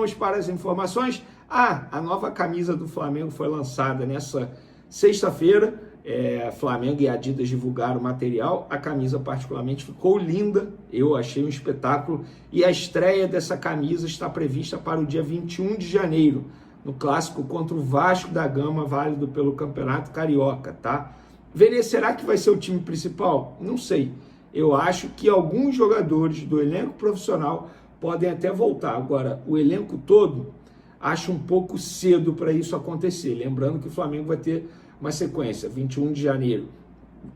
vamos para as informações. A nova camisa do Flamengo foi lançada nessa sexta-feira. Flamengo e Adidas divulgaram o material. A camisa particularmente ficou linda, eu achei um espetáculo. E a estreia dessa camisa está prevista para o dia 21 de janeiro, no clássico contra o Vasco da Gama, válido pelo Campeonato Carioca, tá? Será que vai ser o time principal? Não sei. Eu acho que alguns jogadores do elenco profissional podem até voltar. Agora, o elenco todo, acho um pouco cedo para isso acontecer. Lembrando que o Flamengo vai ter uma sequência. 21 de janeiro,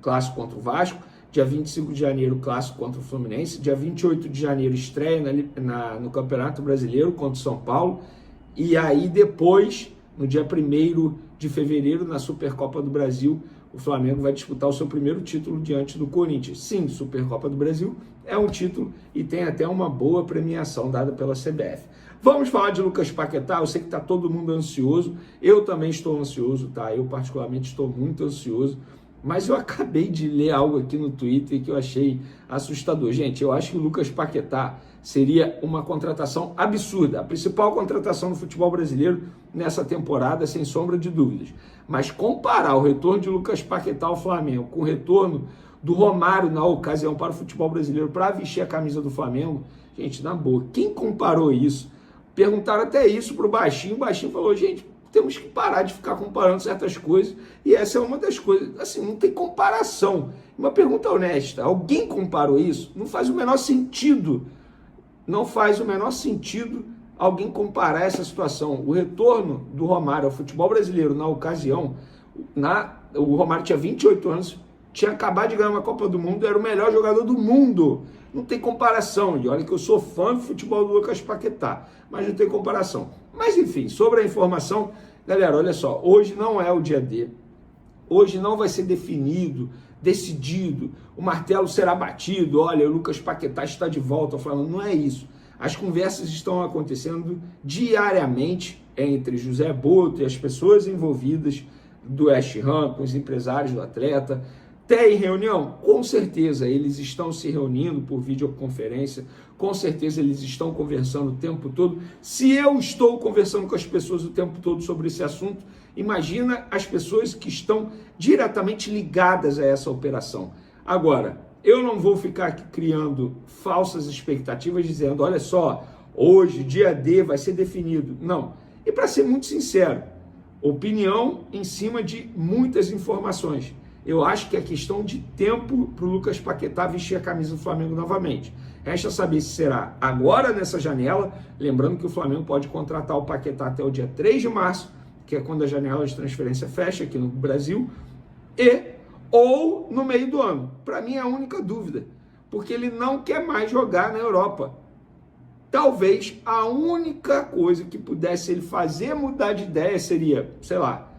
clássico contra o Vasco. Dia 25 de janeiro, clássico contra o Fluminense. Dia 28 de janeiro, estreia no Campeonato Brasileiro contra o São Paulo. E aí depois, no dia 1º de fevereiro, na Supercopa do Brasil, o Flamengo vai disputar o seu primeiro título diante do Corinthians. Sim, Supercopa do Brasil é um título e tem até uma boa premiação dada pela CBF. Vamos falar de Lucas Paquetá. Eu sei que está todo mundo ansioso, eu também estou ansioso, tá? Eu particularmente estou muito ansioso, mas eu acabei de ler algo aqui no Twitter que eu achei assustador. Gente, eu acho que o Lucas Paquetá seria uma contratação absurda, a principal contratação no futebol brasileiro nessa temporada, sem sombra de dúvidas. Mas comparar o retorno de Lucas Paquetá ao Flamengo com o retorno do Romário na ocasião para o futebol brasileiro para vestir a camisa do Flamengo, gente, na boa, quem comparou isso? Perguntaram até isso para o Baixinho falou, gente, temos que parar de ficar comparando certas coisas, e essa é uma das coisas, assim, não tem comparação. Uma pergunta honesta, alguém comparou isso? Não faz o menor sentido. Não faz o menor sentido alguém comparar essa situação. O retorno do Romário ao futebol brasileiro na ocasião, o Romário tinha 28 anos, tinha acabado de ganhar uma Copa do Mundo, era o melhor jogador do mundo. Não tem comparação. E olha que eu sou fã do futebol do Lucas Paquetá, mas não tem comparação. Mas enfim, sobre a informação, galera, olha só, hoje não é o dia D. Hoje não vai ser decidido, o martelo será batido, olha, o Lucas Paquetá está de volta, falando, não é isso. As conversas estão acontecendo diariamente entre José Boto e as pessoas envolvidas do West Ham, com os empresários do atleta. Tem reunião? Com certeza eles estão se reunindo por videoconferência, com certeza eles estão conversando o tempo todo. Se eu estou conversando com as pessoas o tempo todo sobre esse assunto, imagina as pessoas que estão diretamente ligadas a essa operação. Agora, eu não vou ficar aqui criando falsas expectativas, dizendo, olha só, hoje, dia D, vai ser definido. Não. E para ser muito sincero, opinião em cima de muitas informações. Eu acho que é questão de tempo para o Lucas Paquetá vestir a camisa do Flamengo novamente. Resta saber se será agora nessa janela, lembrando que o Flamengo pode contratar o Paquetá até o dia 3 de março, que é quando a janela de transferência fecha aqui no Brasil, ou no meio do ano. Para mim é a única dúvida, porque ele não quer mais jogar na Europa. Talvez a única coisa que pudesse ele fazer mudar de ideia seria, sei lá,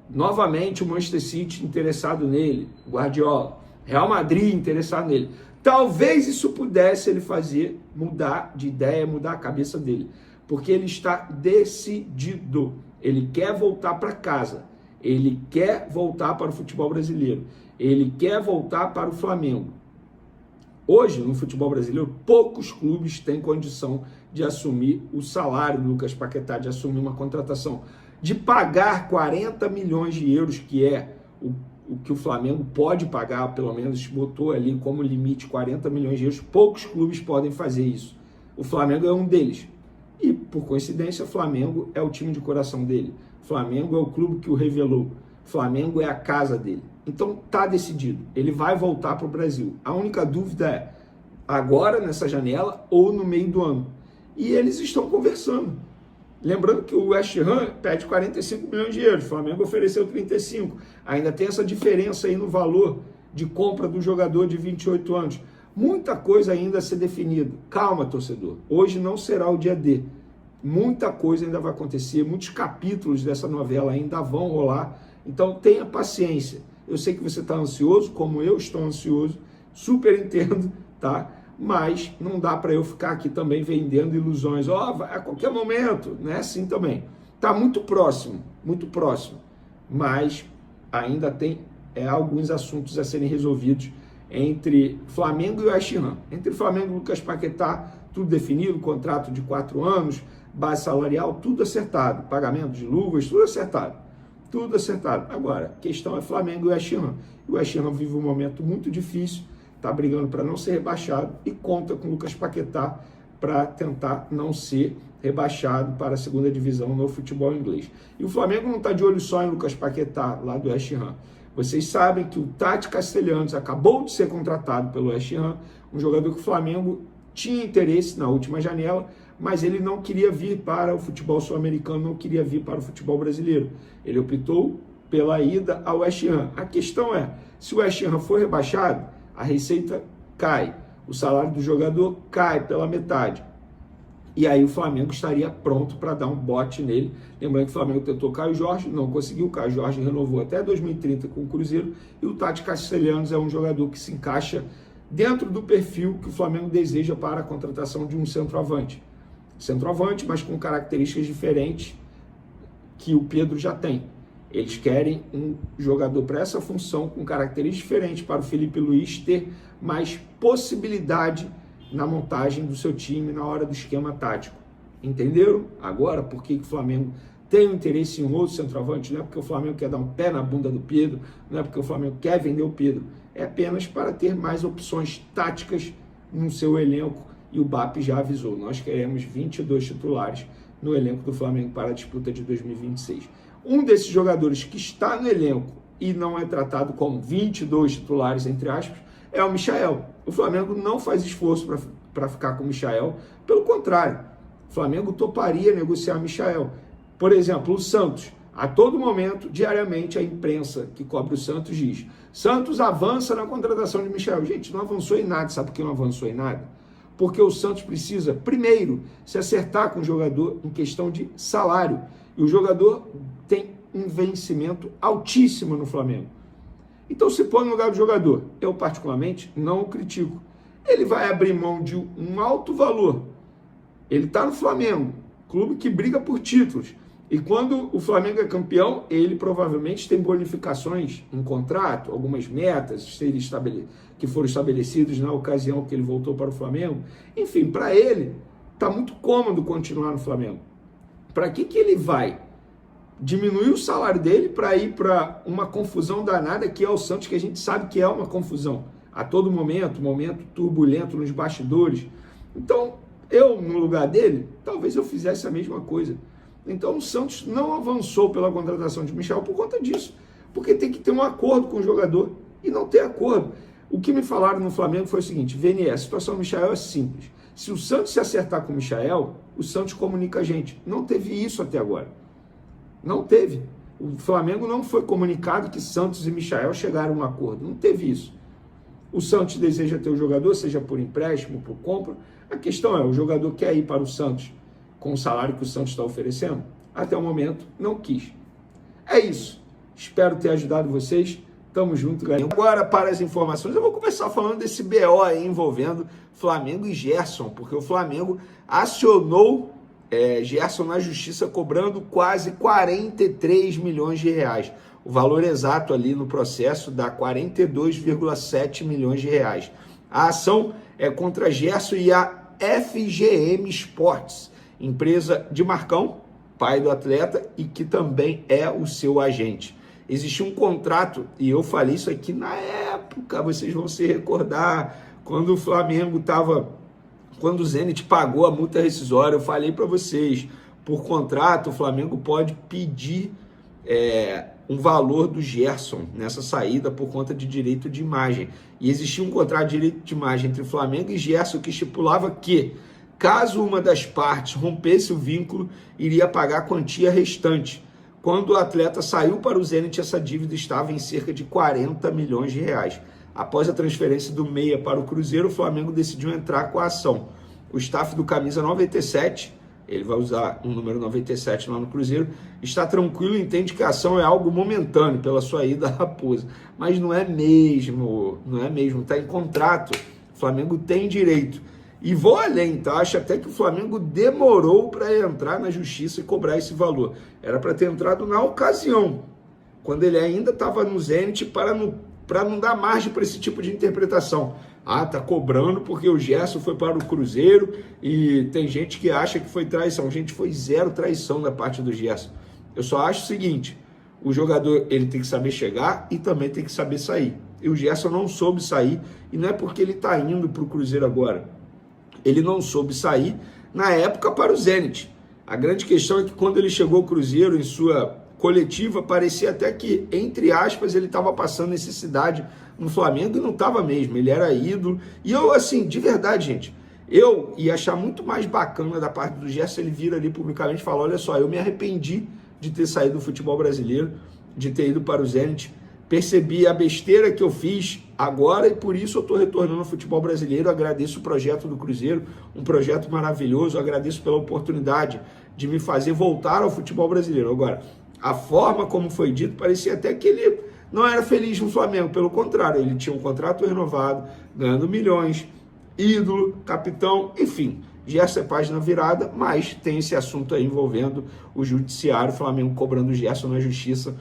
novamente o Manchester City interessado nele, Guardiola, Real Madrid interessado nele. Talvez isso pudesse ele fazer mudar de ideia, mudar a cabeça dele, porque ele está decidido. Ele quer voltar para casa, ele quer voltar para o futebol brasileiro, ele quer voltar para o Flamengo. Hoje, no futebol brasileiro, poucos clubes têm condição de assumir o salário do Lucas Paquetá, de assumir uma contratação, de pagar 40 milhões de euros, que é o que o Flamengo pode pagar, pelo menos botou ali como limite 40 milhões de euros. Poucos clubes podem fazer isso. O Flamengo é um deles. E, por coincidência, o Flamengo é o time de coração dele. O Flamengo é o clube que o revelou. O Flamengo é a casa dele. Então, está decidido. Ele vai voltar para o Brasil. A única dúvida é agora, nessa janela, ou no meio do ano. E eles estão conversando. Lembrando que o West Ham pede 45 milhões de euros. O Flamengo ofereceu 35. Ainda tem essa diferença aí no valor de compra do jogador de 28 anos. Muita coisa ainda a ser definida. Calma, torcedor. Hoje não será o dia D. Muita coisa ainda vai acontecer. Muitos capítulos dessa novela ainda vão rolar. Então tenha paciência. Eu sei que você está ansioso, como eu estou ansioso. Super entendo, tá? Mas não dá para eu ficar aqui também vendendo ilusões. Vai a qualquer momento, não é assim também. Está muito próximo, mas ainda tem alguns assuntos a serem resolvidos entre Flamengo e West Ham. Entre Flamengo e Lucas Paquetá, tudo definido, contrato de 4 anos, base salarial, tudo acertado, pagamento de luvas, tudo acertado. Tudo acertado. Agora, a questão é Flamengo e West Ham. O West Ham vive um momento muito difícil, está brigando para não ser rebaixado e conta com o Lucas Paquetá para tentar não ser rebaixado para a segunda divisão no futebol inglês. E o Flamengo não está de olho só em Lucas Paquetá, lá do West Ham. Vocês sabem que o Tati Castelhanos acabou de ser contratado pelo West Ham, um jogador que o Flamengo tinha interesse na última janela, mas ele não queria vir para o futebol sul-americano, não queria vir para o futebol brasileiro. Ele optou pela ida ao West Ham. A questão é, se o West Ham for rebaixado, a receita cai, o salário do jogador cai pela metade. E aí o Flamengo estaria pronto para dar um bote nele. Lembrando que o Flamengo tentou Caio Jorge, não conseguiu. Caio Jorge renovou até 2030 com o Cruzeiro. E o Tati Castelhanos é um jogador que se encaixa dentro do perfil que o Flamengo deseja para a contratação de um centroavante. Centroavante, mas com características diferentes que o Pedro já tem. Eles querem um jogador para essa função com características diferentes para o Felipe Luiz ter mais possibilidade na montagem do seu time na hora do esquema tático. Entenderam? Agora, por que o Flamengo tem um interesse em um outro centroavante? Não é porque o Flamengo quer dar um pé na bunda do Pedro, não é porque o Flamengo quer vender o Pedro, é apenas para ter mais opções táticas no seu elenco. E o BAP já avisou, nós queremos 22 titulares no elenco do Flamengo para a disputa de 2026. Um desses jogadores que está no elenco e não é tratado como 22 titulares, entre aspas, é o Michael. O Flamengo não faz esforço para ficar com o Michael, pelo contrário, o Flamengo toparia negociar o Michael. Por exemplo, o Santos, a todo momento, diariamente, a imprensa que cobre o Santos diz: Santos avança na contratação de Michael. Gente, não avançou em nada. Sabe por que não avançou em nada? Porque o Santos precisa, primeiro, se acertar com o jogador em questão de salário. E o jogador tem um vencimento altíssimo no Flamengo. Então se põe no lugar do jogador. Eu, particularmente, não o critico. Ele vai abrir mão de um alto valor. Ele está no Flamengo, clube que briga por títulos. E quando o Flamengo é campeão, ele provavelmente tem bonificações em contrato, algumas metas que foram estabelecidas na ocasião que ele voltou para o Flamengo. Enfim, para ele, está muito cômodo continuar no Flamengo. Para que ele vai diminuir o salário dele para ir para uma confusão danada que é o Santos, que a gente sabe que é uma confusão a todo momento turbulento nos bastidores. Então, eu, no lugar dele, talvez eu fizesse a mesma coisa. Então o Santos não avançou pela contratação de Michael por conta disso, porque tem que ter um acordo com o jogador e não tem acordo. O que me falaram no Flamengo foi o seguinte: Vene, a situação do Michael é simples. Se o Santos se acertar com o Michael, o Santos comunica a gente. Não teve isso até agora. Não teve. O Flamengo não foi comunicado que Santos e Michael chegaram a um acordo. Não teve isso. O Santos deseja ter o jogador, seja por empréstimo, por compra. A questão é, o jogador quer ir para o Santos com o salário que o Santos está oferecendo? Até o momento, não quis. É isso. Espero ter ajudado vocês. Tamo junto, galera. Agora, para as informações, eu vou começar falando desse BO aí envolvendo Flamengo e Gerson, porque o Flamengo acionou Gerson na justiça cobrando quase 43 milhões de reais. O valor exato ali no processo dá 42,7 milhões de reais. A ação é contra Gerson e a FGM Sports, empresa de Marcão, pai do atleta, e que também é o seu agente. Existia um contrato, e eu falei isso aqui na época, vocês vão se recordar, quando o Flamengo estava, quando o Zenit pagou a multa rescisória, eu falei para vocês, por contrato o Flamengo pode pedir um valor do Gerson nessa saída por conta de direito de imagem. E existia um contrato de direito de imagem entre Flamengo e Gerson que estipulava que, caso uma das partes rompesse o vínculo, iria pagar a quantia restante. Quando o atleta saiu para o Zenit, essa dívida estava em cerca de 40 milhões de reais. Após a transferência do Meia para o Cruzeiro, o Flamengo decidiu entrar com a ação. O staff do camisa 97, ele vai usar um número 97 lá no Cruzeiro, está tranquilo e entende que a ação é algo momentâneo pela sua ida à Raposa. Mas não é mesmo, está em contrato. O Flamengo tem direito. E vou além, tá? Acho até que o Flamengo demorou para entrar na justiça e cobrar esse valor. Era para ter entrado na ocasião, quando ele ainda estava no Zenit, para não dar margem para esse tipo de interpretação. Ah, tá cobrando porque o Gerson foi para o Cruzeiro e tem gente que acha que foi traição. Gente, foi zero traição da parte do Gerson. Eu só acho o seguinte, o jogador ele tem que saber chegar e também tem que saber sair. E o Gerson não soube sair, e não é porque ele está indo para o Cruzeiro agora. Ele não soube sair na época para o Zenit. A grande questão é que quando ele chegou ao Cruzeiro, em sua coletiva, parecia até que, entre aspas, ele estava passando necessidade no Flamengo, e não estava mesmo, ele era ídolo. E eu, assim, de verdade, gente, eu ia achar muito mais bacana da parte do Gerson ele vir ali publicamente e falar, olha só, eu me arrependi de ter saído do futebol brasileiro, de ter ido para o Zenit, percebi a besteira que eu fiz agora e por isso eu estou retornando ao futebol brasileiro. Agradeço o projeto do Cruzeiro, um projeto maravilhoso, agradeço pela oportunidade de me fazer voltar ao futebol brasileiro. Agora, a forma como foi dito, parecia até que ele não era feliz no Flamengo, pelo contrário, ele tinha um contrato renovado, ganhando milhões, ídolo, capitão, enfim, Gerson é página virada, mas tem esse assunto aí envolvendo o judiciário, o Flamengo cobrando o Gerson na justiça.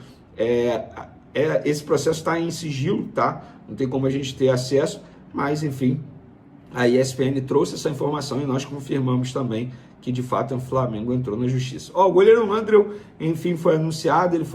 Esse processo está em sigilo, tá? Não tem como a gente ter acesso, mas enfim, a ESPN trouxe essa informação e nós confirmamos também que de fato o Flamengo entrou na justiça. O goleiro Andreu, enfim, foi anunciado, ele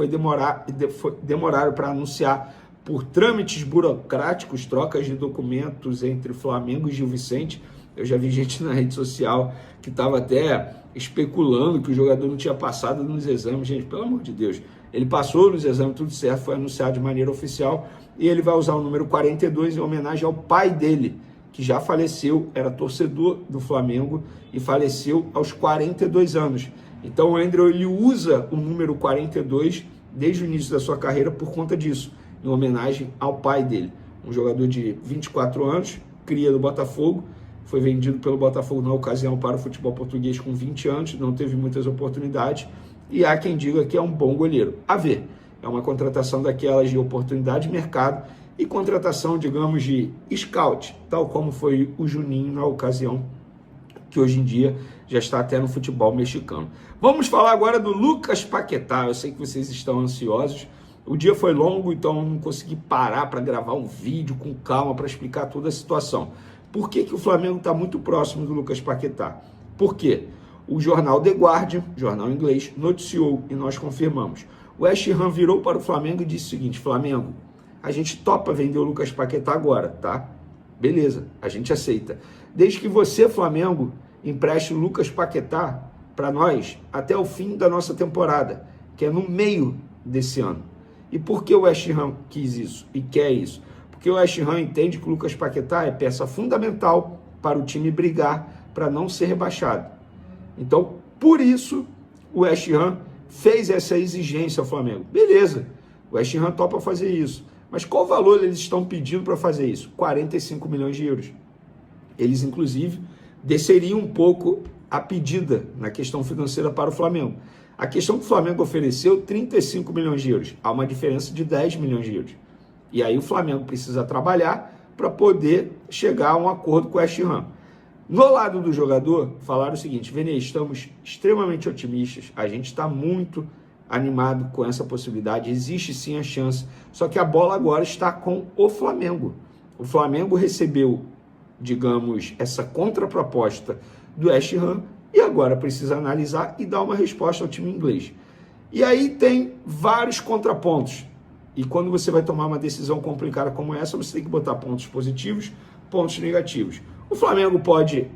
demoraram para anunciar por trâmites burocráticos, trocas de documentos entre Flamengo e Gil Vicente. Eu já vi gente na rede social que estava até especulando que o jogador não tinha passado nos exames. Gente, pelo amor de Deus, ele passou nos exames, tudo certo, foi anunciado de maneira oficial e ele vai usar o número 42 em homenagem ao pai dele, que já faleceu, era torcedor do Flamengo e faleceu aos 42 anos. Então o Andreu, ele usa o número 42 desde o início da sua carreira por conta disso, em homenagem ao pai dele. Um jogador de 24 anos, cria do Botafogo, foi vendido pelo Botafogo na ocasião para o futebol português com 20 anos, não teve muitas oportunidades, e há quem diga que é um bom goleiro. A ver, é uma contratação daquelas de oportunidade de mercado e contratação, digamos, de scout, tal como foi o Juninho na ocasião, que hoje em dia já está até no futebol mexicano. Vamos falar agora do Lucas Paquetá. Eu sei que vocês estão ansiosos. O dia foi longo, então eu não consegui parar para gravar um vídeo com calma para explicar toda a situação. Por que o Flamengo está muito próximo do Lucas Paquetá? Por quê? O jornal The Guardian, jornal inglês, noticiou e nós confirmamos. O West Ham virou para o Flamengo e disse o seguinte: Flamengo, a gente topa vender o Lucas Paquetá agora, tá? Beleza, a gente aceita. Desde que você, Flamengo, empreste o Lucas Paquetá para nós até o fim da nossa temporada, que é no meio desse ano. E por que o West Ham quis isso e quer isso? Porque o West Ham entende que o Lucas Paquetá é peça fundamental para o time brigar para não ser rebaixado. Então, por isso, o West Ham fez essa exigência ao Flamengo. Beleza, o West Ham topa fazer isso. Mas qual valor eles estão pedindo para fazer isso? 45 milhões de euros. Eles, inclusive, desceriam um pouco a pedida na questão financeira para o Flamengo. A questão que o Flamengo ofereceu, 35 milhões de euros. Há uma diferença de 10 milhões de euros. E aí o Flamengo precisa trabalhar para poder chegar a um acordo com o West Ham. No lado do jogador, falaram o seguinte: Vene, estamos extremamente otimistas, a gente está muito animado com essa possibilidade, existe sim a chance, só que a bola agora está com o Flamengo. O Flamengo recebeu, digamos, essa contraproposta do West Ham e agora precisa analisar e dar uma resposta ao time inglês. E aí tem vários contrapontos. E quando você vai tomar uma decisão complicada como essa, você tem que botar pontos positivos, pontos negativos. O Flamengo pode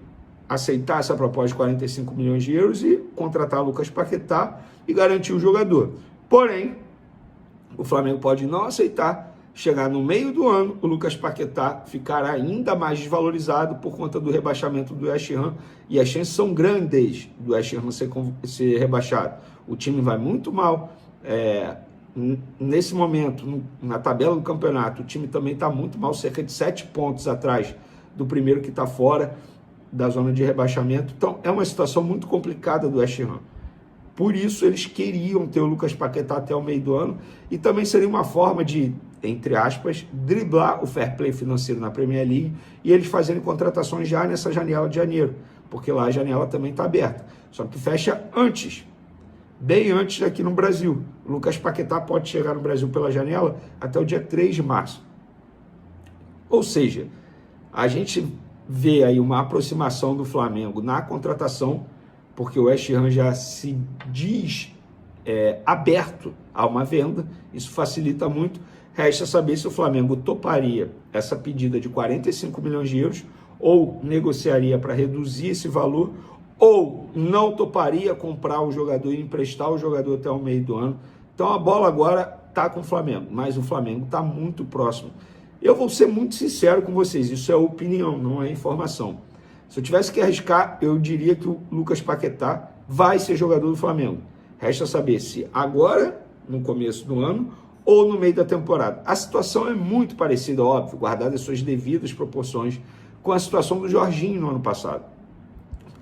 aceitar essa proposta de 45 milhões de euros e contratar o Lucas Paquetá e garantir o jogador. Porém, o Flamengo pode não aceitar, chegar no meio do ano, o Lucas Paquetá ficará ainda mais desvalorizado por conta do rebaixamento do West Ham, e as chances são grandes do West Ham ser rebaixado. O time vai muito mal, nesse momento, na tabela do campeonato, o time também está muito mal, cerca de 7 pontos atrás do primeiro que está fora da zona de rebaixamento. Então, é uma situação muito complicada do West Ham. Por isso, eles queriam ter o Lucas Paquetá até o meio do ano, e também seria uma forma de, entre aspas, driblar o fair play financeiro na Premier League e eles fazerem contratações já nessa janela de janeiro, porque lá a janela também está aberta, só que fecha antes, bem antes aqui no Brasil. O Lucas Paquetá pode chegar no Brasil pela janela até o dia 3 de março. Ou seja, A gente vê aí uma aproximação do Flamengo na contratação, porque o West Ham já se diz aberto a uma venda, isso facilita muito. Resta saber se o Flamengo toparia essa pedida de 45 milhões de euros, ou negociaria para reduzir esse valor, ou não toparia comprar o jogador e emprestar o jogador até o meio do ano. Então a bola agora está com o Flamengo, mas o Flamengo está muito próximo. Eu vou ser muito sincero com vocês, isso é opinião, não é informação. Se eu tivesse que arriscar, eu diria que o Lucas Paquetá vai ser jogador do Flamengo. Resta saber se agora, no começo do ano, ou no meio da temporada. A situação é muito parecida, óbvio, guardada as suas devidas proporções, com a situação do Jorginho no ano passado.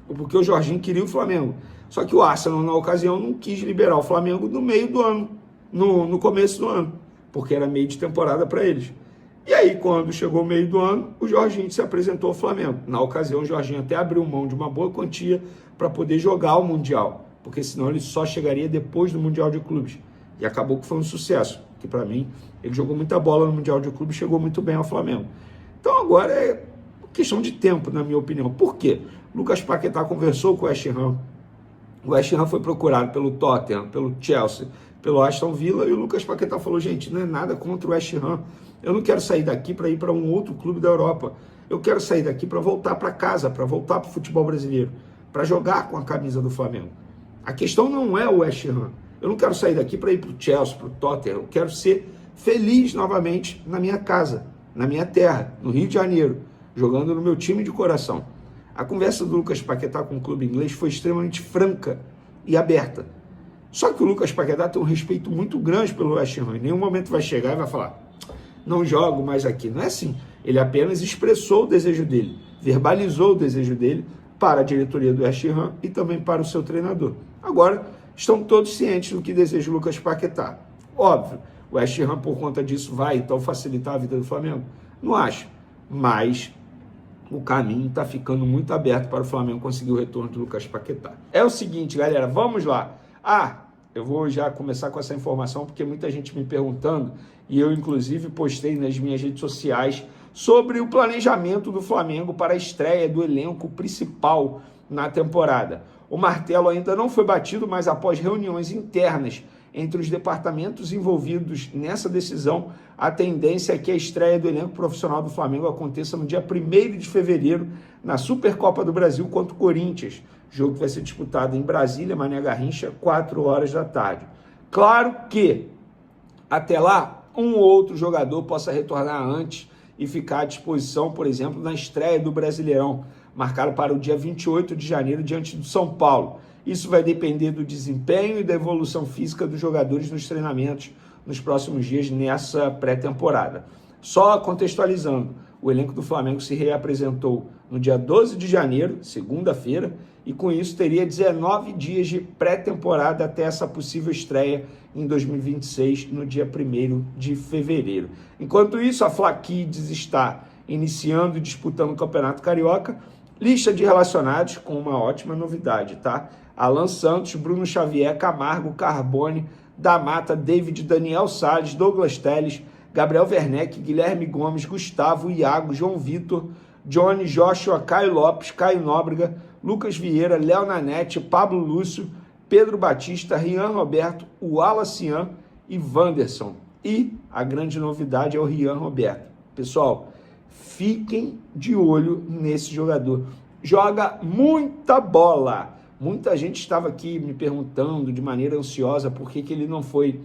Porque o Jorginho queria o Flamengo. Só que o Arsenal, na ocasião, não quis liberar o Flamengo no meio do ano, no começo do ano, porque era meio de temporada para eles. E aí, quando chegou o meio do ano, o Jorginho se apresentou ao Flamengo. Na ocasião, o Jorginho até abriu mão de uma boa quantia para poder jogar o Mundial, porque senão ele só chegaria depois do Mundial de Clubes. E acabou que foi um sucesso, que para mim, ele jogou muita bola no Mundial de Clubes e chegou muito bem ao Flamengo. Então agora é questão de tempo, na minha opinião. Por quê? Lucas Paquetá conversou com o West Ham. O West Ham foi procurado pelo Tottenham, pelo Chelsea, pelo Aston Villa, e o Lucas Paquetá falou, gente, não é nada contra o West Ham. Eu não quero sair daqui para ir para um outro clube da Europa. Eu quero sair daqui para voltar para casa, para voltar para o futebol brasileiro, para jogar com a camisa do Flamengo. A questão não é o West Ham. Eu não quero sair daqui para ir para o Chelsea, para o Tottenham. Eu quero ser feliz novamente na minha casa, na minha terra, no Rio de Janeiro, jogando no meu time de coração. A conversa do Lucas Paquetá com o clube inglês foi extremamente franca e aberta. Só que o Lucas Paquetá tem um respeito muito grande pelo West Ham. Em nenhum momento vai chegar e vai falar, não jogo mais aqui. Não é assim. Ele apenas expressou o desejo dele, verbalizou o desejo dele para a diretoria do West Ham e também para o seu treinador. Agora, estão todos cientes do que deseja o Lucas Paquetá. Óbvio, o West Ham, por conta disso, vai então facilitar a vida do Flamengo? Não acho. Mas o caminho está ficando muito aberto para o Flamengo conseguir o retorno do Lucas Paquetá. É o seguinte, galera, vamos lá. Eu vou já começar com essa informação, porque muita gente me perguntando, e eu, inclusive, postei nas minhas redes sociais sobre o planejamento do Flamengo para a estreia do elenco principal na temporada. O martelo ainda não foi batido, mas após reuniões internas entre os departamentos envolvidos nessa decisão, a tendência é que a estreia do elenco profissional do Flamengo aconteça no dia 1º de fevereiro, na Supercopa do Brasil contra o Corinthians. Jogo que vai ser disputado em Brasília, Mané Garrincha, 4 horas da tarde. Claro que, até lá, um ou outro jogador possa retornar antes e ficar à disposição, por exemplo, na estreia do Brasileirão, marcado para o dia 28 de janeiro, diante do São Paulo. Isso vai depender do desempenho e da evolução física dos jogadores nos treinamentos nos próximos dias nessa pré-temporada. Só contextualizando, o elenco do Flamengo se reapresentou no dia 12 de janeiro, segunda-feira, e com isso teria 19 dias de pré-temporada até essa possível estreia em 2026, no dia 1º de fevereiro. Enquanto isso, a Fla Kids está iniciando e disputando o Campeonato Carioca, lista de relacionados com uma ótima novidade, tá? Alan Santos, Bruno Xavier, Camargo, Carbone, da Mata, David, Daniel Salles, Douglas Telles, Gabriel Werneck, Guilherme Gomes, Gustavo, Iago, João Vitor, Johnny, Joshua, Caio Lopes, Caio Nóbrega, Lucas Vieira, Léo Nanete, Pablo Lúcio, Pedro Batista, Rian Roberto, Wallace Ian e Wanderson. E a grande novidade é o Rian Roberto. Pessoal, fiquem de olho nesse jogador. Joga muita bola. Muita gente estava aqui me perguntando de maneira ansiosa por que ele não foi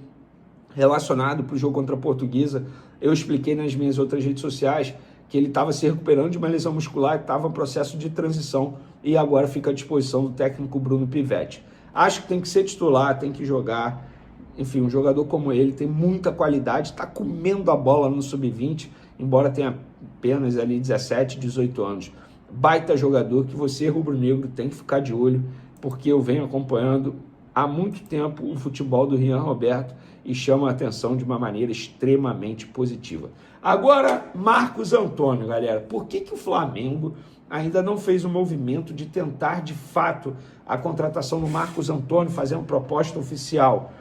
relacionado para o jogo contra a Portuguesa. Eu expliquei nas minhas outras redes sociais que ele estava se recuperando de uma lesão muscular, estava em processo de transição e agora fica à disposição do técnico Bruno Pivetti. Acho que tem que ser titular, tem que jogar. Enfim, um jogador como ele tem muita qualidade, está comendo a bola no sub-20, embora tenha apenas ali 17, 18 anos. Baita jogador que você, rubro-negro, tem que ficar de olho, porque eu venho acompanhando há muito tempo o futebol do Rian Roberto e chama a atenção de uma maneira extremamente positiva. Agora, Marcos Antônio, galera. Por que o Flamengo ainda não fez o movimento de tentar, de fato, a contratação do Marcos Antônio, fazendo proposta oficial?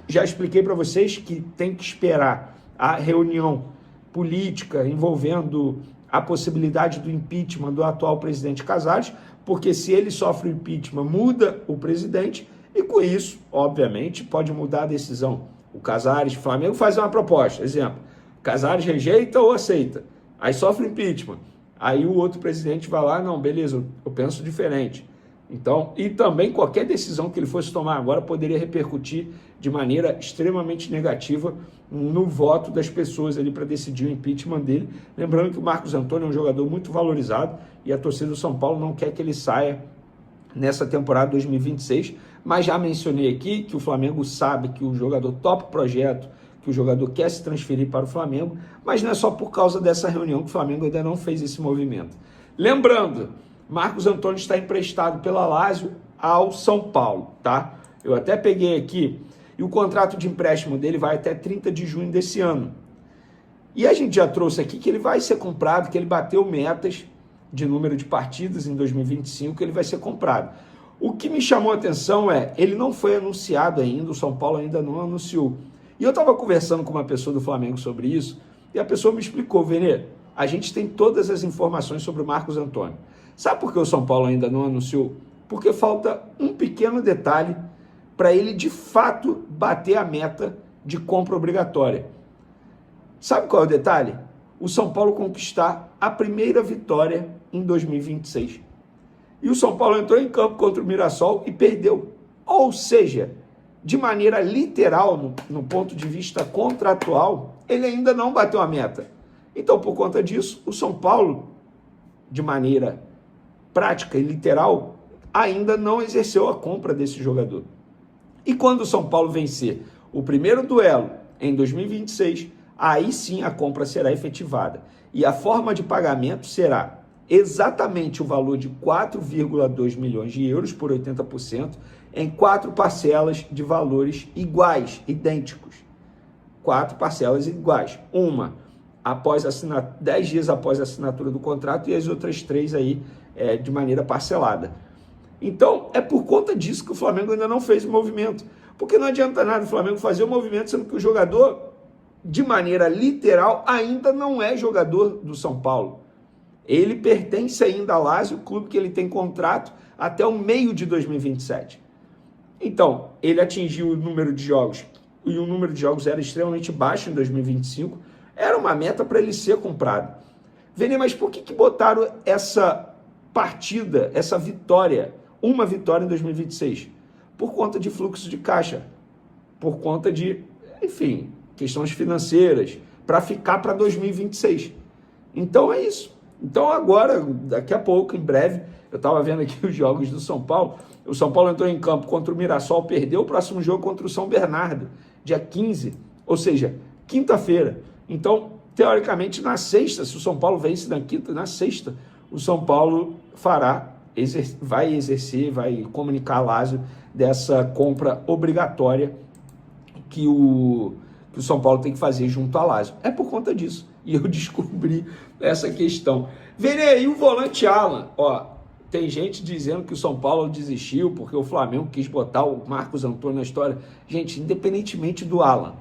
Já expliquei para vocês que tem que esperar a reunião política envolvendo a possibilidade do impeachment do atual presidente Casares, porque se ele sofre o impeachment, muda o presidente, e com isso, obviamente, pode mudar a decisão. O Casares, o Flamengo faz uma proposta, exemplo, Casares rejeita ou aceita, aí sofre impeachment, aí o outro presidente vai lá, não, beleza, eu penso diferente. Então, e também qualquer decisão que ele fosse tomar agora poderia repercutir de maneira extremamente negativa no voto das pessoas ali para decidir o impeachment dele. Lembrando que o Marcos Antônio é um jogador muito valorizado e a torcida do São Paulo não quer que ele saia nessa temporada 2026, mas já mencionei aqui que o Flamengo sabe que o jogador topa o projeto, que o jogador quer se transferir para o Flamengo, mas não é só por causa dessa reunião que o Flamengo ainda não fez esse movimento. Lembrando, Marcos Antônio está emprestado pela Lazio ao São Paulo, tá? Eu até peguei aqui, e o contrato de empréstimo dele vai até 30 de junho desse ano. E a gente já trouxe aqui que ele vai ser comprado, que ele bateu metas de número de partidas em 2025, que ele vai ser comprado. O que me chamou a atenção é, ele não foi anunciado ainda, o São Paulo ainda não anunciou. E eu estava conversando com uma pessoa do Flamengo sobre isso, e a pessoa me explicou, Vene, a gente tem todas as informações sobre o Marcos Antônio. Sabe por que o São Paulo ainda não anunciou? Porque falta um pequeno detalhe para ele, de fato, bater a meta de compra obrigatória. Sabe qual é o detalhe? O São Paulo conquistar a primeira vitória em 2026. E o São Paulo entrou em campo contra o Mirassol e perdeu. Ou seja, de maneira literal, no ponto de vista contratual, ele ainda não bateu a meta. Então, por conta disso, o São Paulo, de maneira prática e literal, ainda não exerceu a compra desse jogador. E quando o São Paulo vencer o primeiro duelo em 2026, aí sim a compra será efetivada. E a forma de pagamento será exatamente o valor de 4,2 milhões de euros por 80%, em 4 parcelas de valores iguais, idênticos. 4 parcelas iguais. Uma após 10 dias após a assinatura do contrato e as outras 3 aí de maneira parcelada. Então, é por conta disso que o Flamengo ainda não fez o movimento. Porque não adianta nada o Flamengo fazer o movimento, sendo que o jogador, de maneira literal, ainda não é jogador do São Paulo. Ele pertence ainda à Lazio, o clube que ele tem contrato até o meio de 2027. Então, ele atingiu o número de jogos, e o número de jogos era extremamente baixo em 2025, era uma meta para ele ser comprado. Vene, mas por que botaram essa partida, essa vitória, uma vitória em 2026? Por conta de fluxo de caixa, por conta de, enfim, questões financeiras, para ficar para 2026. Então é isso. Então agora, daqui a pouco, em breve, eu estava vendo aqui os jogos do São Paulo, o São Paulo entrou em campo contra o Mirassol, perdeu o próximo jogo contra o São Bernardo, dia 15, ou seja, quinta-feira. Então, teoricamente, na sexta, se o São Paulo vence na quinta, na sexta, o São Paulo vai comunicar a Lazio dessa compra obrigatória que o São Paulo tem que fazer junto à Lazio. É por conta disso. E eu descobri essa questão. Vene aí o volante Alan. Ó, tem gente dizendo que o São Paulo desistiu porque o Flamengo quis botar o Marcos Antônio na história. Gente, independentemente do Alan,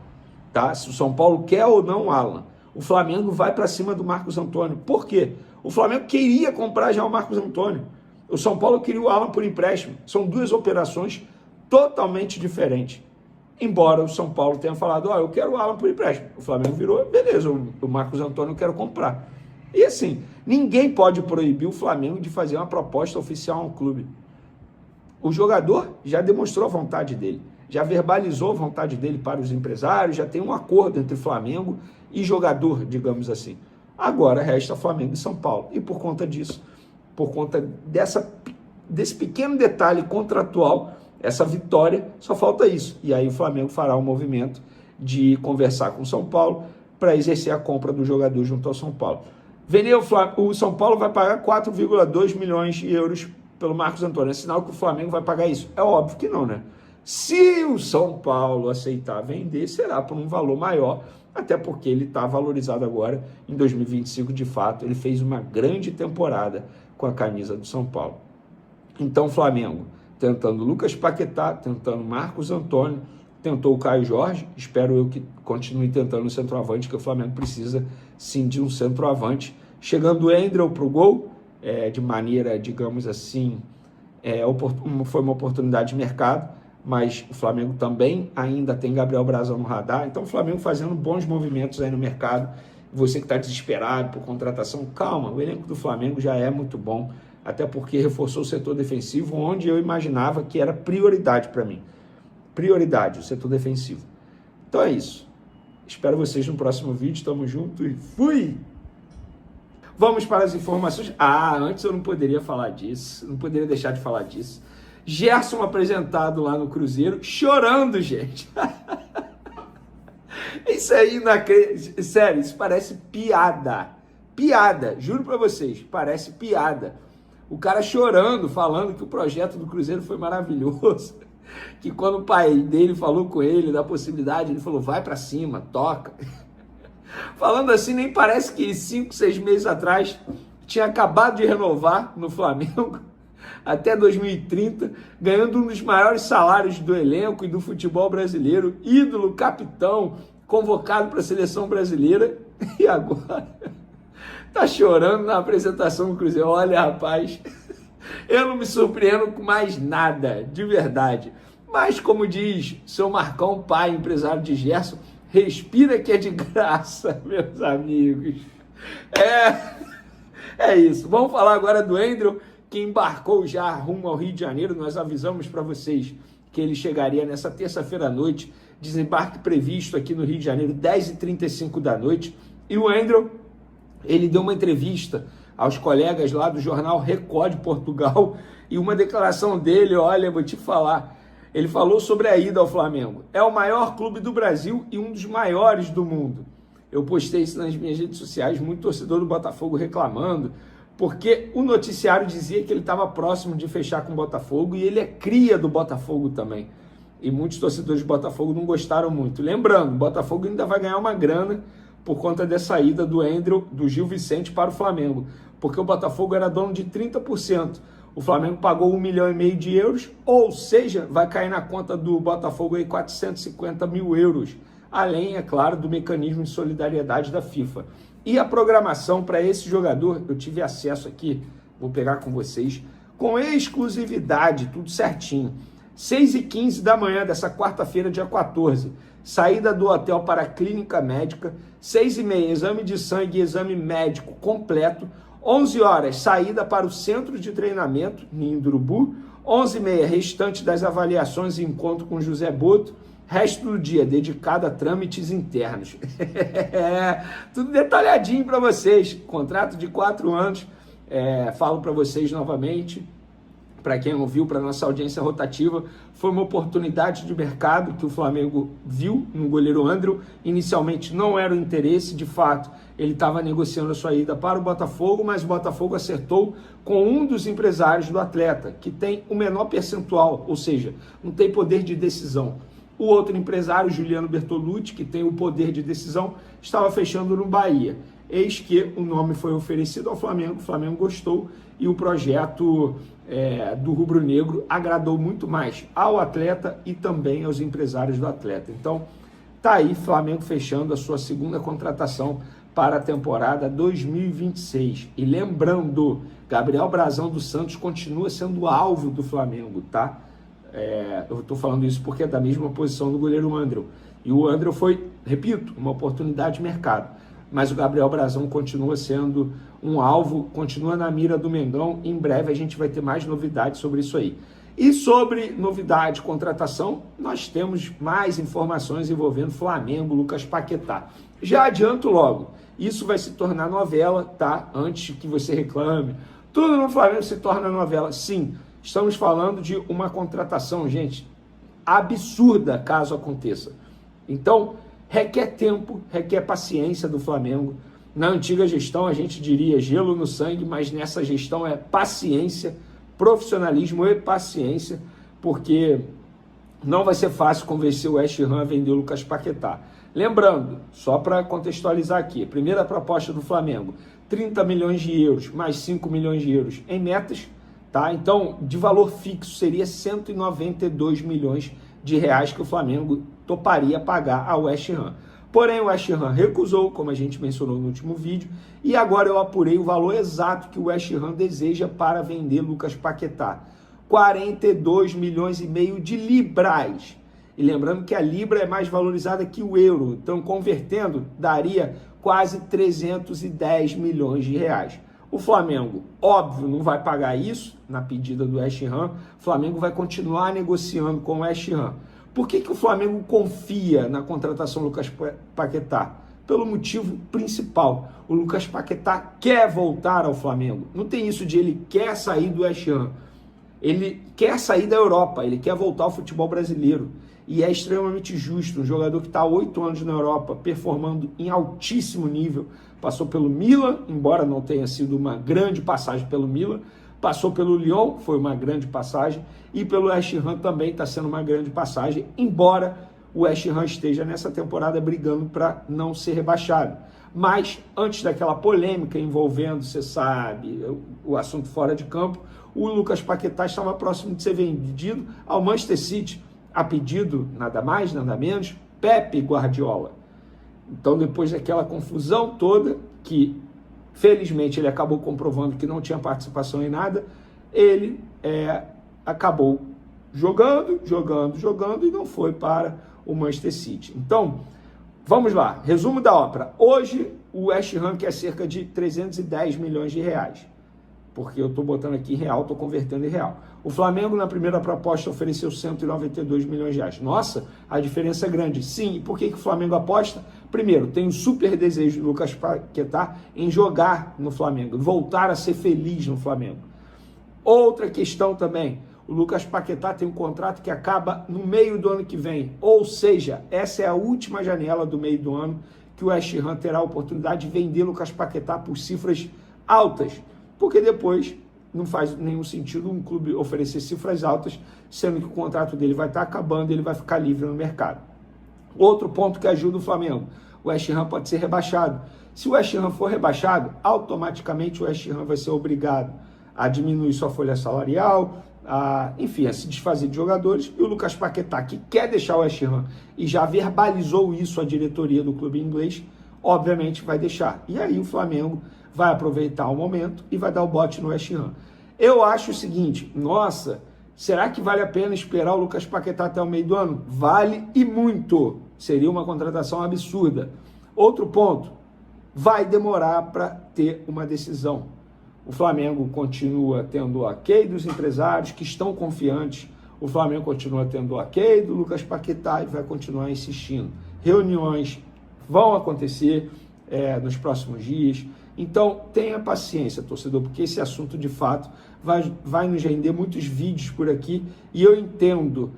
tá? Se o São Paulo quer ou não o Alan, o Flamengo vai para cima do Marcos Antônio. Por quê? O Flamengo queria comprar já o Marcos Antônio. O São Paulo queria o Alan por empréstimo. São duas operações totalmente diferentes. Embora o São Paulo tenha falado, eu quero o Alan por empréstimo. O Flamengo virou, beleza, o Marcos Antônio eu quero comprar. E assim, ninguém pode proibir o Flamengo de fazer uma proposta oficial a um clube. O jogador já demonstrou a vontade dele, já verbalizou a vontade dele para os empresários, já tem um acordo entre Flamengo e jogador, digamos assim. Agora resta Flamengo e São Paulo. E por conta disso, por conta desse pequeno detalhe contratual, essa vitória, só falta isso. E aí o Flamengo fará um movimento de conversar com o São Paulo para exercer a compra do jogador junto ao São Paulo. O São Paulo vai pagar 4,2 milhões de euros pelo Marcos Antônio. É sinal que o Flamengo vai pagar isso? É óbvio que não, né? Se o São Paulo aceitar vender, será por um valor maior, até porque ele está valorizado agora em 2025, de fato. Ele fez uma grande temporada com a camisa do São Paulo. Então, Flamengo tentando Lucas Paquetá, tentando Marcos Antônio, tentou o Caio Jorge, espero eu que continue tentando o centroavante, que o Flamengo precisa sim de um centroavante, Chegando o Endriel para o gol, de maneira, digamos assim, foi uma oportunidade de mercado, mas o Flamengo também ainda tem Gabriel Brazão no radar, então o Flamengo fazendo bons movimentos aí no mercado. Você que está desesperado por contratação, calma, o elenco do Flamengo já é muito bom, até porque reforçou o setor defensivo, onde eu imaginava que era prioridade para mim. Prioridade, o setor defensivo. Então é isso. Espero vocês no próximo vídeo, tamo junto e fui! Vamos para as informações. Antes eu não poderia falar disso, não poderia deixar de falar disso. Gerson apresentado lá no Cruzeiro, chorando, gente. Isso aí, sério, isso parece piada. Piada, juro pra vocês, parece piada. O cara chorando, falando que o projeto do Cruzeiro foi maravilhoso. Que quando o pai dele falou com ele da possibilidade, ele falou, vai pra cima, toca. Falando assim, nem parece que 5, 6 meses atrás tinha acabado de renovar no Flamengo até 2030, ganhando um dos maiores salários do elenco e do futebol brasileiro, ídolo, capitão, convocado para a seleção brasileira, e agora tá chorando na apresentação do Cruzeiro. Olha, rapaz, eu não me surpreendo com mais nada, de verdade. Mas, como diz seu Marcão, pai, empresário de Gerson, respira que é de graça, meus amigos. É isso. Vamos falar agora do Endriel, que embarcou já rumo ao Rio de Janeiro. Nós avisamos para vocês que ele chegaria nessa terça-feira à noite, desembarque previsto aqui no Rio de Janeiro, 10h35 da noite. E o Endriel, ele deu uma entrevista aos colegas lá do jornal Record de Portugal, e uma declaração dele, olha, vou te falar, ele falou sobre a ida ao Flamengo. É o maior clube do Brasil e um dos maiores do mundo. Eu postei isso nas minhas redes sociais, muito torcedor do Botafogo reclamando, porque o noticiário dizia que ele estava próximo de fechar com o Botafogo, e ele é cria do Botafogo também. E muitos torcedores do Botafogo não gostaram muito. Lembrando, o Botafogo ainda vai ganhar uma grana por conta dessa ida do Endriel, do Gil Vicente para o Flamengo, porque o Botafogo era dono de 30%. O Flamengo pagou 1,5 milhão de euros, ou seja, vai cair na conta do Botafogo aí 450 mil euros, além, é claro, do mecanismo de solidariedade da FIFA. E a programação para esse jogador, eu tive acesso aqui, vou pegar com vocês, com exclusividade, tudo certinho. 6h15 da manhã dessa quarta-feira, dia 14, saída do hotel para a clínica médica, 6h30, exame de sangue e exame médico completo, 11 horas, saída para o centro de treinamento, Ninho do Urubu, 11h30, restante das avaliações e encontro com José Boto, resto do dia dedicado a trâmites internos. Tudo detalhadinho para vocês, contrato de 4 anos, falo para vocês novamente, para quem não viu, para nossa audiência rotativa, foi uma oportunidade de mercado que o Flamengo viu no goleiro Endriel. Inicialmente não era o interesse, de fato, ele estava negociando a sua ida para o Botafogo, mas o Botafogo acertou com um dos empresários do atleta, que tem o menor percentual, ou seja, não tem poder de decisão. O outro empresário, Juliano Bertolucci, que tem o poder de decisão, estava fechando no Bahia. Eis que o nome foi oferecido ao Flamengo, o Flamengo gostou, e o projeto do rubro-negro agradou muito mais ao atleta e também aos empresários do atleta. Então, tá aí Flamengo fechando a sua segunda contratação para a temporada 2026. E lembrando, Gabriel Brazão dos Santos continua sendo alvo do Flamengo, tá? Eu estou falando isso porque é da mesma posição do goleiro Endriel. E o Endriel foi, repito, uma oportunidade de mercado. Mas o Gabriel Brazão continua sendo um alvo, continua na mira do Mengão. Em breve a gente vai ter mais novidades sobre isso aí. E sobre novidade, contratação, nós temos mais informações envolvendo Flamengo, Lucas Paquetá. Já adianto logo, isso vai se tornar novela, tá? Antes que você reclame. Tudo no Flamengo se torna novela. Sim, estamos falando de uma contratação, gente, absurda caso aconteça. Então, requer tempo, requer paciência do Flamengo. Na antiga gestão a gente diria gelo no sangue, mas nessa gestão é paciência, profissionalismo e paciência, porque não vai ser fácil convencer o West Ham a vender o Lucas Paquetá. Lembrando, só para contextualizar aqui, a primeira proposta do Flamengo, 30 milhões de euros mais 5 milhões de euros em metas, tá? Então, de valor fixo seria 192 milhões de reais que o Flamengo toparia pagar ao West Ham. Porém, o West Ham recusou, como a gente mencionou no último vídeo, e agora eu apurei o valor exato que o West Ham deseja para vender Lucas Paquetá. 42 milhões e meio de libras. E lembrando que a libra é mais valorizada que o euro, então convertendo daria quase 310 milhões de reais. O Flamengo, óbvio, não vai pagar isso na pedida do West Ham. O Flamengo vai continuar negociando com o West Ham. Por que o Flamengo confia na contratação do Lucas Paquetá? Pelo motivo principal. O Lucas Paquetá quer voltar ao Flamengo. Não tem isso de ele quer sair do West Ham. Ele quer sair da Europa, ele quer voltar ao futebol brasileiro. E é extremamente justo, um jogador que está há 8 anos na Europa, performando em altíssimo nível, passou pelo Milan, embora não tenha sido uma grande passagem pelo Milan, passou pelo Lyon, foi uma grande passagem, e pelo West Ham também está sendo uma grande passagem, embora o West Ham esteja nessa temporada brigando para não ser rebaixado. Mas, antes daquela polêmica envolvendo, você sabe, o assunto fora de campo, o Lucas Paquetá estava próximo de ser vendido ao Manchester City, a pedido, nada mais, nada menos, Pepe Guardiola. Então, depois daquela confusão toda, que felizmente ele acabou comprovando que não tinha participação em nada, ele acabou jogando e não foi para o Manchester City. Então, vamos lá, resumo da ópera. Hoje, o West Ham quer cerca de 310 milhões de reais. Porque eu estou botando aqui em real, estou convertendo em real. O Flamengo, na primeira proposta, ofereceu 192 milhões de reais. Nossa, a diferença é grande. Sim, e por que o Flamengo aposta? Primeiro, tem o super desejo do Lucas Paquetá em jogar no Flamengo, voltar a ser feliz no Flamengo. Outra questão também, o Lucas Paquetá tem um contrato que acaba no meio do ano que vem. Ou seja, essa é a última janela do meio do ano que o West Ham terá a oportunidade de vender Lucas Paquetá por cifras altas. Porque depois não faz nenhum sentido um clube oferecer cifras altas, sendo que o contrato dele vai estar acabando e ele vai ficar livre no mercado. Outro ponto que ajuda o Flamengo, o West Ham pode ser rebaixado. Se o West Ham for rebaixado, automaticamente o West Ham vai ser obrigado a diminuir sua folha salarial, a se desfazer de jogadores, e o Lucas Paquetá, que quer deixar o West Ham e já verbalizou isso à diretoria do clube inglês, obviamente vai deixar. E aí o Flamengo vai aproveitar o momento e vai dar o bote no West Ham. Eu acho o seguinte, nossa, será que vale a pena esperar o Lucas Paquetá até o meio do ano? Vale e muito. Seria uma contratação absurda. Outro ponto, vai demorar para ter uma decisão. O Flamengo continua tendo o ok dos empresários que estão confiantes. O Flamengo continua tendo o ok do Lucas Paquetá e vai continuar insistindo. Reuniões vão acontecer nos próximos dias. Então, tenha paciência, torcedor, porque esse assunto, de fato, vai nos render muitos vídeos por aqui, e eu entendo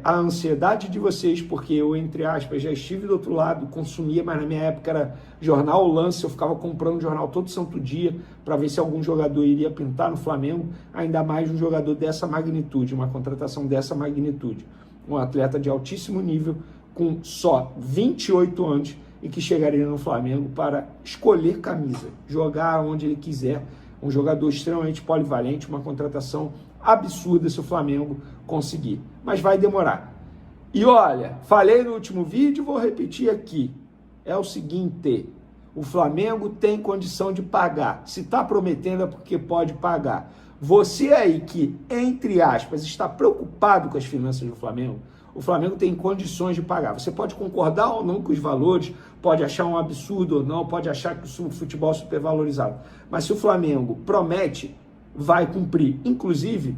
a ansiedade de vocês, porque eu, entre aspas, já estive do outro lado, consumia, mas na minha época era jornal Lance, eu ficava comprando jornal todo santo dia para ver se algum jogador iria pintar no Flamengo, ainda mais um jogador dessa magnitude, uma contratação dessa magnitude. Um atleta de altíssimo nível, com só 28 anos, e que chegaria no Flamengo para escolher camisa, jogar onde ele quiser, um jogador extremamente polivalente, uma contratação absurda se o Flamengo conseguir, mas vai demorar. E olha, falei no último vídeo, vou repetir aqui, é o seguinte, o Flamengo tem condição de pagar, se está prometendo é porque pode pagar. Você aí que, entre aspas, está preocupado com as finanças do Flamengo, o Flamengo tem condições de pagar. Você pode concordar ou não com os valores, pode achar um absurdo ou não, pode achar que o futebol é supervalorizado. Mas se o Flamengo promete, vai cumprir. Inclusive,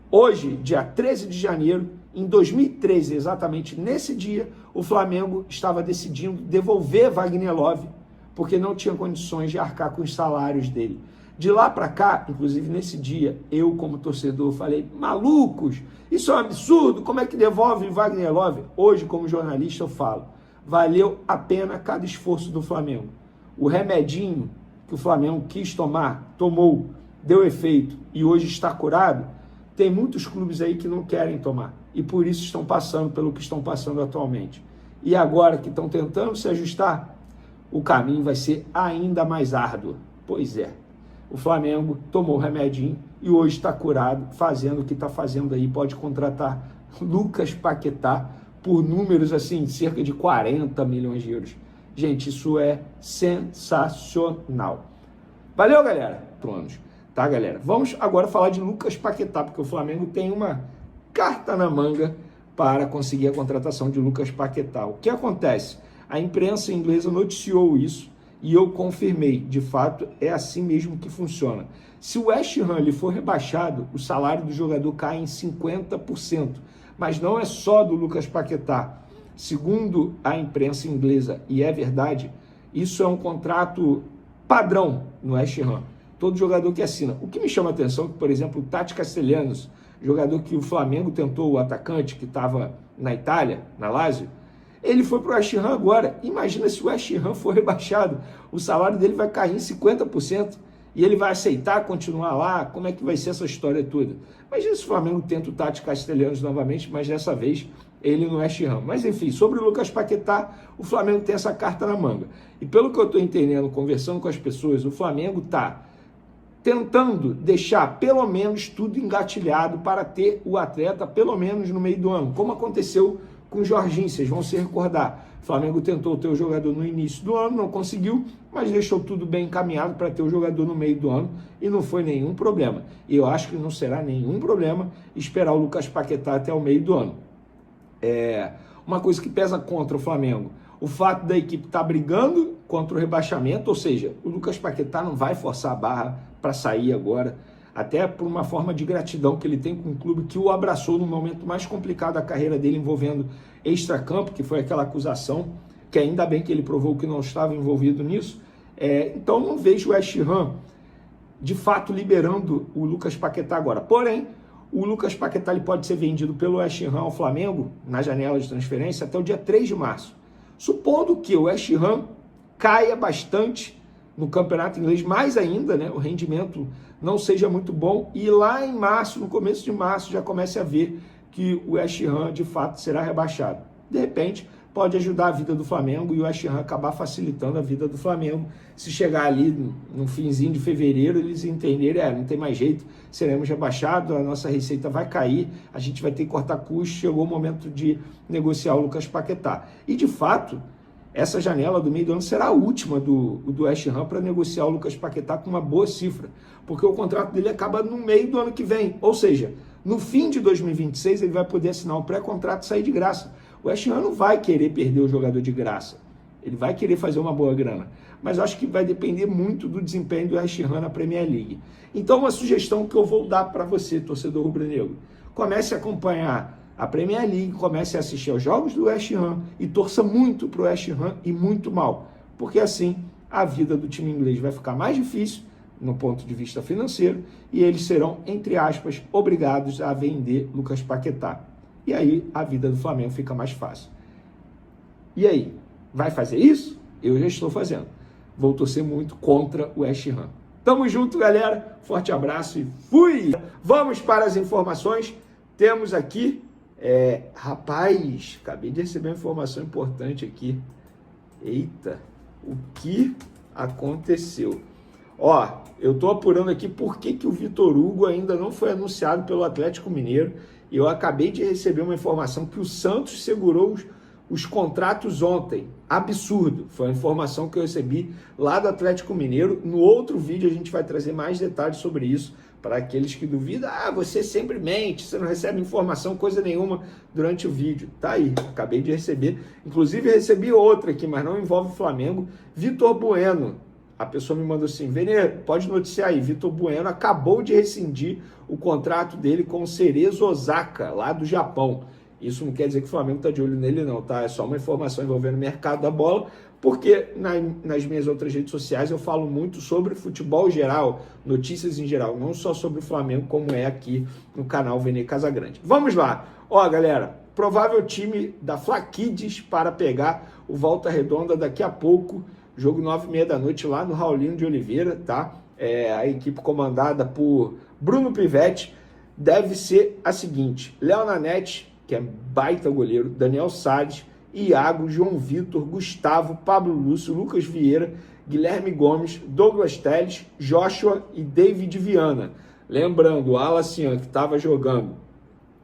hoje, dia 13 de janeiro, em 2013, exatamente nesse dia, o Flamengo estava decidindo devolver Wagner Love, porque não tinha condições de arcar com os salários dele. De lá para cá, inclusive nesse dia, eu como torcedor falei, malucos, isso é um absurdo, como é que devolve Wagner Love? Hoje, como jornalista, eu falo, valeu a pena cada esforço do Flamengo. O remedinho que o Flamengo quis tomar, tomou, deu efeito e hoje está curado, tem muitos clubes aí que não querem tomar e por isso estão passando pelo que estão passando atualmente. E agora que estão tentando se ajustar, o caminho vai ser ainda mais árduo. Pois é. O Flamengo tomou o remedinho e hoje está curado, fazendo o que está fazendo aí. Pode contratar Lucas Paquetá por números assim, cerca de 40 milhões de euros. Gente, isso é sensacional. Valeu, galera? Planos. Tá, galera? Vamos agora falar de Lucas Paquetá, porque o Flamengo tem uma carta na manga para conseguir a contratação de Lucas Paquetá. O que acontece? A imprensa inglesa noticiou isso e eu confirmei. De fato, é assim mesmo que funciona. Se o West Ham ele for rebaixado, o salário do jogador cai em 50%. Mas não é só do Lucas Paquetá. Segundo a imprensa inglesa, e é verdade, isso é um contrato padrão no West Ham. Todo jogador que assina. O que me chama a atenção é que, por exemplo, o Tati Castellanos, jogador que o Flamengo tentou, o atacante que estava na Itália, na Lazio, ele foi para o West Ham agora. Imagina se o West Ham for rebaixado, o salário dele vai cair em 50% e ele vai aceitar continuar lá. Como é que vai ser essa história toda? Imagina se o Flamengo tenta o Tati Castellanos novamente, mas dessa vez ele no West Ham. Mas enfim, sobre o Lucas Paquetá, o Flamengo tem essa carta na manga. E pelo que eu estou entendendo, conversando com as pessoas, o Flamengo está tentando deixar pelo menos tudo engatilhado para ter o atleta pelo menos no meio do ano, como aconteceu com o Jorginho, vocês vão se recordar. O Flamengo tentou ter o jogador no início do ano, não conseguiu, mas deixou tudo bem encaminhado para ter o jogador no meio do ano e não foi nenhum problema. E eu acho que não será nenhum problema esperar o Lucas Paquetá até o meio do ano. Uma coisa que pesa contra o Flamengo, o fato da equipe estar brigando contra o rebaixamento, ou seja, o Lucas Paquetá não vai forçar a barra para sair agora, até por uma forma de gratidão que ele tem com o clube que o abraçou no momento mais complicado da carreira dele, envolvendo extracampo, que foi aquela acusação, que ainda bem que ele provou que não estava envolvido nisso. Então não vejo o West Ham, de fato, liberando o Lucas Paquetá agora. Porém, o Lucas Paquetá ele pode ser vendido pelo West Ham ao Flamengo, na janela de transferência, até o dia 3 de março. Supondo que o West Ham caia bastante no campeonato inglês, mais ainda, né, o rendimento não seja muito bom, e lá em março, no começo de março, já comece a ver que o West Ham de fato será rebaixado. De repente, pode ajudar a vida do Flamengo e o West Ham acabar facilitando a vida do Flamengo. Se chegar ali no finzinho de fevereiro, eles entenderem, não tem mais jeito, seremos rebaixados, a nossa receita vai cair, a gente vai ter que cortar custos, chegou o momento de negociar o Lucas Paquetá. E de fato, essa janela do meio do ano será a última do West Ham para negociar o Lucas Paquetá com uma boa cifra, porque o contrato dele acaba no meio do ano que vem, ou seja, no fim de 2026 ele vai poder assinar um pré-contrato e sair de graça. O West Ham não vai querer perder o jogador de graça, ele vai querer fazer uma boa grana, mas eu acho que vai depender muito do desempenho do West Ham na Premier League. Então uma sugestão que eu vou dar para você, torcedor rubro-negro, comece a acompanhar a Premier League, comece a assistir aos jogos do West Ham e torça muito para o West Ham e muito mal, porque assim a vida do time inglês vai ficar mais difícil no ponto de vista financeiro e eles serão, entre aspas, obrigados a vender Lucas Paquetá. E aí a vida do Flamengo fica mais fácil. E aí, vai fazer isso? Eu já estou fazendo. Vou torcer muito contra o West Ham. Tamo junto, galera. Forte abraço e fui! Vamos para as informações. Temos aqui rapaz, acabei de receber uma informação importante aqui. Eita, o que aconteceu? Ó, eu tô apurando aqui por que o Vitor Hugo ainda não foi anunciado pelo Atlético Mineiro. E eu acabei de receber uma informação que o Santos segurou os contratos ontem. Absurdo. Foi a informação que eu recebi lá do Atlético Mineiro. No outro vídeo a gente vai trazer mais detalhes sobre isso. Para aqueles que duvidam, você sempre mente, você não recebe informação, coisa nenhuma durante o vídeo. Tá aí, acabei de receber. Inclusive recebi outra aqui, mas não envolve o Flamengo. Vitor Bueno, a pessoa me mandou assim, Vene, pode noticiar aí, Vitor Bueno acabou de rescindir o contrato dele com o Cerezo Osaka, lá do Japão. Isso não quer dizer que o Flamengo está de olho nele não, tá? É só uma informação envolvendo o mercado da bola, porque nas minhas outras redes sociais eu falo muito sobre futebol geral, notícias em geral, não só sobre o Flamengo, como é aqui no canal Vene Casagrande. Vamos lá! Ó, galera, provável time da Fla Kids para pegar o Volta Redonda daqui a pouco, jogo 9h30 da noite lá no Raulino de Oliveira, tá? A equipe comandada por Bruno Pivetti deve ser a seguinte: Léo Nanete, que é baita goleiro, Daniel Sades, Iago, João Vitor, Gustavo, Pablo Lúcio, Lucas Vieira, Guilherme Gomes, Douglas Telles, Joshua e David Viana. Lembrando, o Alacian, que estava jogando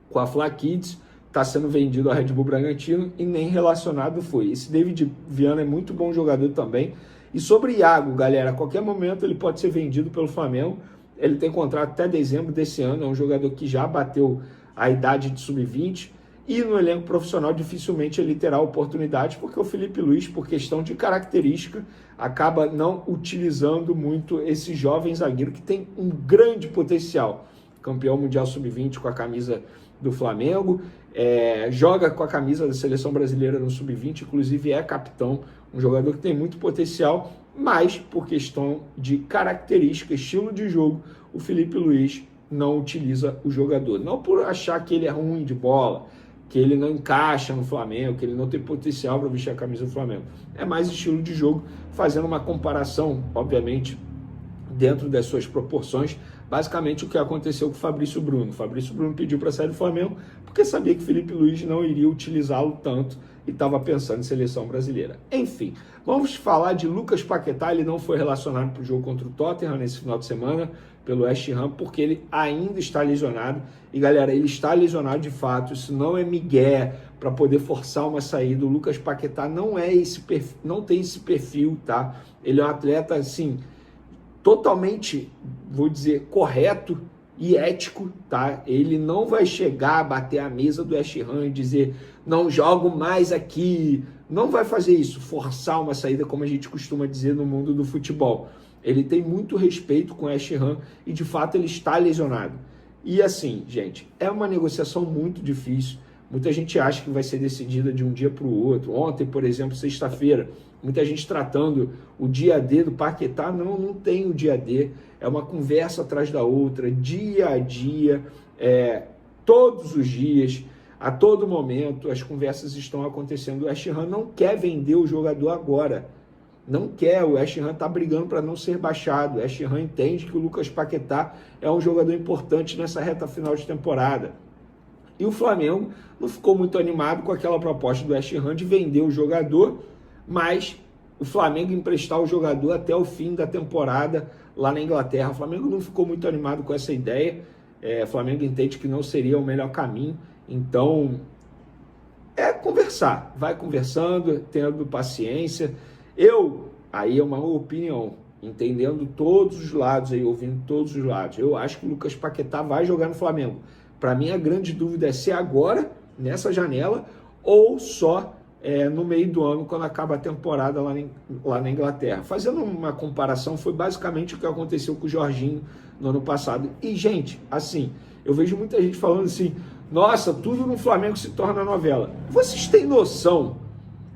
com a Fla Kids, está sendo vendido ao Red Bull Bragantino e nem relacionado foi. Esse David Viana é muito bom jogador também. E sobre Iago, galera, a qualquer momento ele pode ser vendido pelo Flamengo. Ele tem contrato até dezembro desse ano, é um jogador que já bateu a idade de sub-20 e no elenco profissional dificilmente ele terá oportunidade, porque o Felipe Luiz, por questão de característica, acaba não utilizando muito esse jovem zagueiro que tem um grande potencial. Campeão mundial sub-20 com a camisa do Flamengo, joga com a camisa da seleção brasileira no sub-20, inclusive é capitão, um jogador que tem muito potencial, mas por questão de característica, estilo de jogo, o Felipe Luiz não utiliza o jogador. Não por achar que ele é ruim de bola, que ele não encaixa no Flamengo, que ele não tem potencial para vestir a camisa do Flamengo. É mais estilo de jogo, fazendo uma comparação, obviamente, dentro das suas proporções, basicamente o que aconteceu com o Fabrício Bruno. O Fabrício Bruno pediu para sair do Flamengo porque sabia que Felipe Luiz não iria utilizá-lo tanto e estava pensando em seleção brasileira. Enfim, vamos falar de Lucas Paquetá. Ele não foi relacionado para o jogo contra o Tottenham nesse final de semana pelo West Ham, porque ele ainda está lesionado. E galera, ele está lesionado de fato, isso não é migué para poder forçar uma saída. O Lucas Paquetá não é esse perfil, não tem esse perfil, tá? Ele é um atleta assim totalmente, vou dizer, correto e ético, tá? Ele não vai chegar a bater a mesa do West Ham e dizer não jogo mais aqui, não vai fazer isso, forçar uma saída como a gente costuma dizer no mundo do futebol. Ele tem muito respeito com o West Ham e de fato ele está lesionado. E assim, gente, é uma negociação muito difícil. Muita gente acha que vai ser decidida de um dia para o outro. Ontem, por exemplo, sexta-feira, muita gente tratando o dia D do Paquetá. Não tem o dia D. É uma conversa atrás da outra, dia a dia, todos os dias, a todo momento, as conversas estão acontecendo. O West Ham não quer vender o jogador agora. Não quer, o West Ham está brigando para não ser baixado. O West Ham entende que o Lucas Paquetá é um jogador importante nessa reta final de temporada. E o Flamengo não ficou muito animado com aquela proposta do West Ham de vender o jogador, mas o Flamengo emprestar o jogador até o fim da temporada lá na Inglaterra. O Flamengo não ficou muito animado com essa ideia. O Flamengo entende que não seria o melhor caminho. Então, conversar. Vai conversando, tendo paciência. Aí é uma opinião, entendendo todos os lados, aí, ouvindo todos os lados. Eu acho que o Lucas Paquetá vai jogar no Flamengo. Para mim, a grande dúvida é se agora, nessa janela, ou só no meio do ano, quando acaba a temporada lá na Inglaterra. Fazendo uma comparação, foi basicamente o que aconteceu com o Jorginho no ano passado. E, gente, assim, eu vejo muita gente falando assim, nossa, tudo no Flamengo se torna novela. Vocês têm noção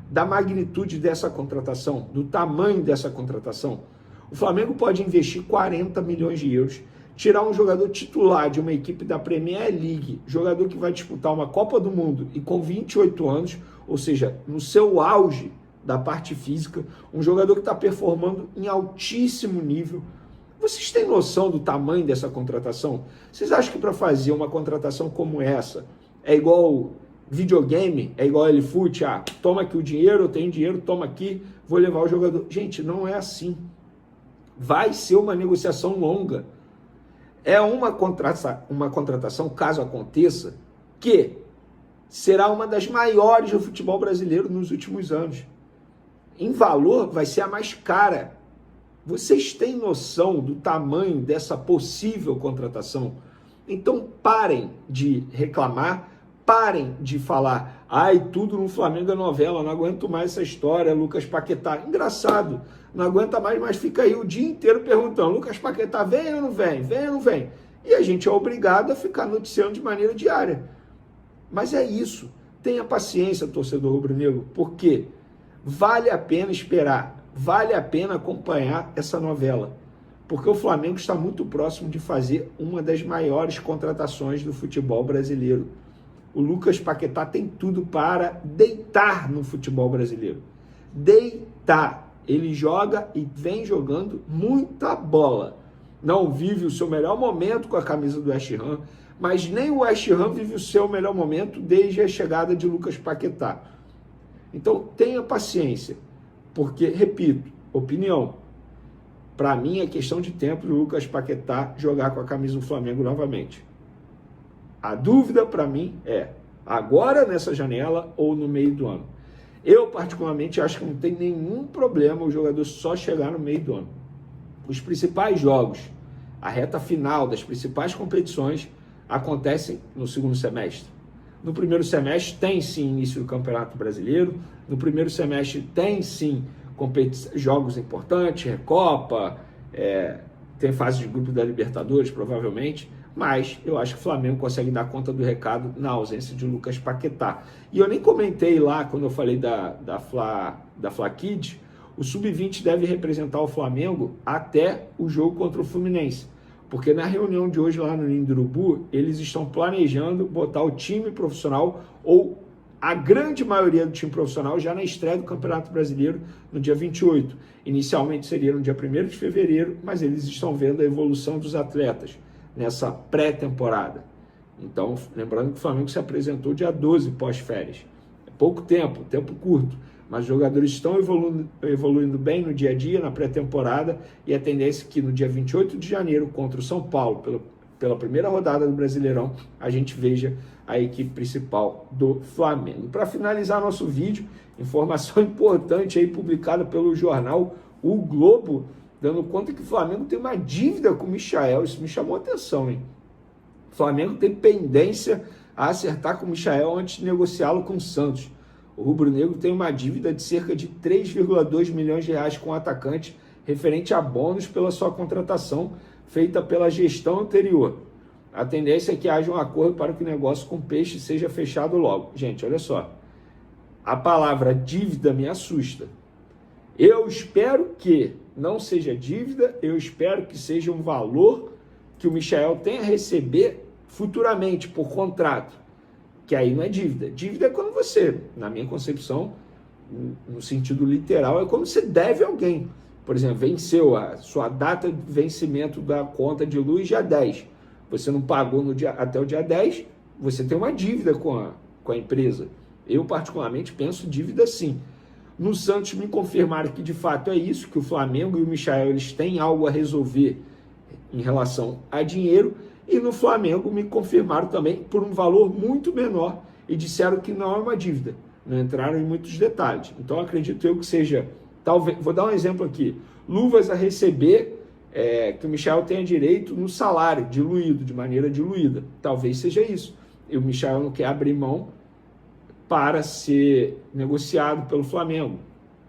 da magnitude dessa contratação, do tamanho dessa contratação? O Flamengo pode investir 40 milhões de euros, tirar um jogador titular de uma equipe da Premier League, jogador que vai disputar uma Copa do Mundo e com 28 anos, ou seja, no seu auge da parte física, um jogador que está performando em altíssimo nível. Vocês têm noção do tamanho dessa contratação? Vocês acham que para fazer uma contratação como essa é igual videogame, é igual LFoot, toma aqui o dinheiro, eu tenho dinheiro, toma aqui, vou levar o jogador. Gente, não é assim. Vai ser uma negociação longa. É uma contratação, caso aconteça, que será uma das maiores do futebol brasileiro nos últimos anos. Em valor, vai ser a mais cara. Vocês têm noção do tamanho dessa possível contratação? Então parem de reclamar, parem de falar, tudo no Flamengo é novela, não aguento mais essa história, Lucas Paquetá. Engraçado, não aguenta mais, mas fica aí o dia inteiro perguntando, Lucas Paquetá vem ou não vem? Vem ou não vem? E a gente é obrigado a ficar noticiando de maneira diária. Mas é isso, tenha paciência, torcedor rubro-negro, porque vale a pena esperar, vale a pena acompanhar essa novela, porque o Flamengo está muito próximo de fazer uma das maiores contratações do futebol brasileiro. O Lucas Paquetá tem tudo para deitar no futebol brasileiro. Deitar. Ele joga e vem jogando muita bola. Não vive o seu melhor momento com a camisa do West Ham, mas nem o West Ham vive o seu melhor momento desde a chegada de Lucas Paquetá. Então tenha paciência, porque, repito, opinião, para mim é questão de tempo do Lucas Paquetá jogar com a camisa do Flamengo novamente. A dúvida para mim é, agora nessa janela ou no meio do ano. Eu, particularmente, acho que não tem nenhum problema o jogador só chegar no meio do ano. Os principais jogos, a reta final das principais competições, acontecem no segundo semestre. No primeiro semestre tem sim início do Campeonato Brasileiro, no primeiro semestre tem sim jogos importantes, Recopa, tem fase de grupo da Libertadores, provavelmente, mas eu acho que o Flamengo consegue dar conta do recado na ausência de Lucas Paquetá. E eu nem comentei lá, quando eu falei da Fla Kids, o Sub-20 deve representar o Flamengo até o jogo contra o Fluminense. Porque na reunião de hoje lá no Ninho do Urubu, eles estão planejando botar o time profissional, ou a grande maioria do time profissional, já na estreia do Campeonato Brasileiro no dia 28. Inicialmente seria no dia 1º de fevereiro, mas eles estão vendo a evolução dos atletas nessa pré-temporada. Então, lembrando que o Flamengo se apresentou dia 12 pós-férias. É pouco tempo, tempo curto, mas os jogadores estão evoluindo bem no dia a dia, na pré-temporada, e a tendência é que no dia 28 de janeiro, contra o São Paulo, pela primeira rodada do Brasileirão, a gente veja a equipe principal do Flamengo. Para finalizar nosso vídeo, informação importante aí publicada pelo jornal O Globo, dando conta que o Flamengo tem uma dívida com o Michael. Isso me chamou a atenção, hein? O Flamengo tem pendência a acertar com o Michael antes de negociá-lo com o Santos. O rubro-negro tem uma dívida de cerca de 3,2 milhões de reais com o atacante, referente a bônus pela sua contratação feita pela gestão anterior. A tendência é que haja um acordo para que o negócio com o Peixe seja fechado logo. Gente, olha só. A palavra dívida me assusta. Eu espero que não seja dívida, eu espero que seja um valor que o Michael tenha a receber futuramente por contrato, que aí não é dívida. Dívida é quando você, na minha concepção, no sentido literal, é quando você deve alguém. Por exemplo, venceu a sua data de vencimento da conta de luz dia 10. Você não pagou até o dia 10, você tem uma dívida com a empresa. Eu, particularmente, penso dívida sim. No Santos me confirmaram que de fato é isso, que o Flamengo e o Michael eles têm algo a resolver em relação a dinheiro, e no Flamengo me confirmaram também por um valor muito menor e disseram que não é uma dívida, não entraram em muitos detalhes. Então acredito eu que seja, talvez, vou dar um exemplo aqui, luvas a receber que o Michael tenha direito no salário, diluído, de maneira diluída. Talvez seja isso. E o Michael não quer abrir mão para ser negociado pelo Flamengo.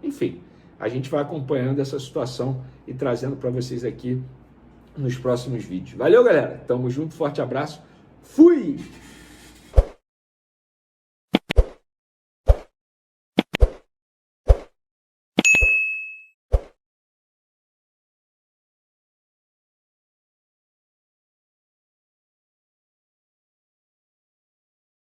Enfim, a gente vai acompanhando essa situação e trazendo para vocês aqui nos próximos vídeos. Valeu, galera. Tamo junto, forte abraço. Fui!